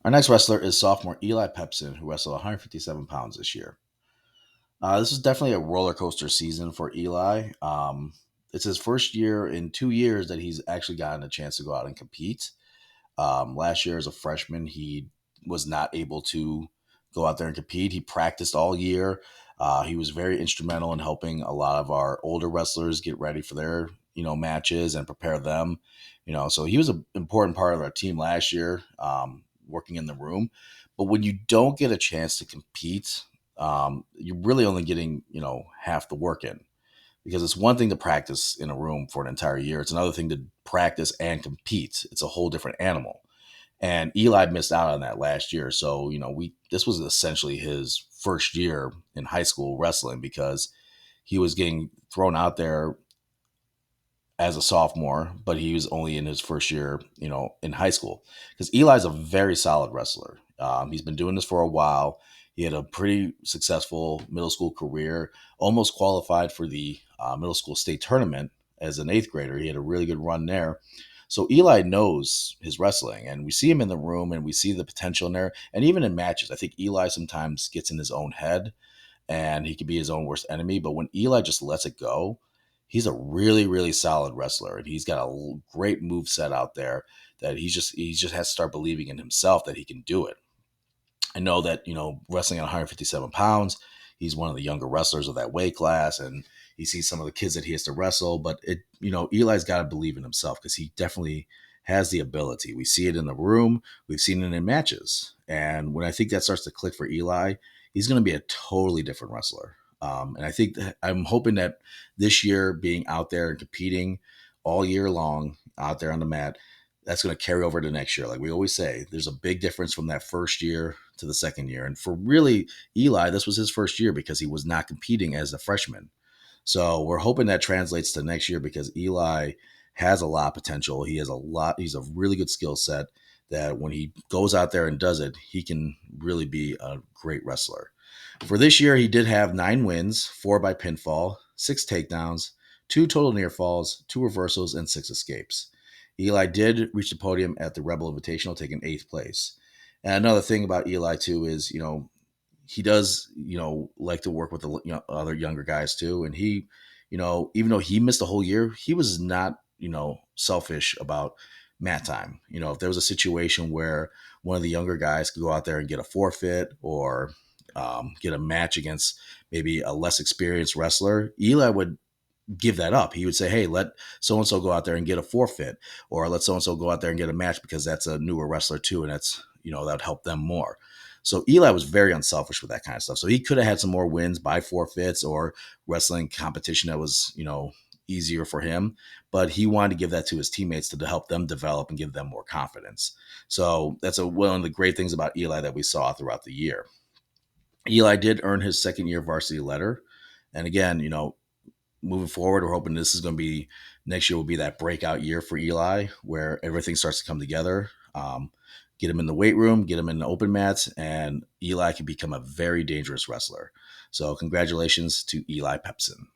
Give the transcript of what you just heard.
Our next wrestler is sophomore Eli Pepsin, who wrestled 157 pounds this year. This is definitely a roller coaster season for Eli. It's his first year in 2 years that he's actually gotten a chance to go out and compete. Last year, as a freshman, he was not able to go out there and compete. He practiced all year. He was very instrumental in helping a lot of our older wrestlers get ready for their matches and prepare them. So he was an important part of our team last year, working in the room. But when you don't get a chance to compete, you're really only getting half the work in, because it's one thing to practice in a room for an entire year. It's another thing to practice and compete. It's a whole different animal. And Eli missed out on that last year. So, we this was essentially his first year in high school wrestling, because he was getting thrown out there as a sophomore, but he was only in his first year, in high school. Because Eli's a very solid wrestler. He's been doing this for a while. He had a pretty successful middle school career, almost qualified for the middle school state tournament as an eighth grader. He had a really good run there. So Eli knows his wrestling, and we see him in the room, and we see the potential in there. And even in matches, I think Eli sometimes gets in his own head, and he can be his own worst enemy. But when Eli just lets it go, he's a really, really solid wrestler, and he's got a great move set out there that he just has to start believing in himself that he can do it. I know that, wrestling at 157 pounds, he's one of the younger wrestlers of that weight class, and he sees some of the kids that he has to wrestle. But Eli's got to believe in himself, because he definitely has the ability. We see it in the room, we've seen it in matches, and when I think that starts to click for Eli, he's going to be a totally different wrestler. And I think that I'm hoping that this year, being out there and competing all year long out there on the mat, that's going to carry over to next year. Like we always say, there's a big difference from that first year to the second year. And for really Eli, this was his first year because he was not competing as a freshman. So we're hoping that translates to next year, because Eli has a lot of potential. He's a really good skill set that when he goes out there and does it, he can really be a great wrestler. For this year, he did have 9 wins, 4 by pinfall, 6 takedowns, 2 total near falls, 2 reversals, and 6 escapes. Eli did reach the podium at the Rebel Invitational, taking eighth place. And another thing about Eli too is, he does, like to work with the other younger guys too. And he, even though he missed the whole year, he was not, selfish about mat time. If there was a situation where one of the younger guys could go out there and get a forfeit, or get a match against maybe a less experienced wrestler, Eli would give that up. He would say, hey, let so and so go out there and get a forfeit, or let so and so go out there and get a match, because that's a newer wrestler too, and that's that would help them more. So Eli was very unselfish with that kind of stuff. So he could have had some more wins by forfeits or wrestling competition that was easier for him, but he wanted to give that to his teammates to help them develop and give them more confidence. So that's one of the great things about Eli that we saw throughout the year. Eli did earn his second year varsity letter, and again, moving forward, we're hoping this is going to be next year will be that breakout year for Eli, where everything starts to come together. Get him in the weight room, get him in the open mats, and Eli can become a very dangerous wrestler. So congratulations to Eli Pepsin.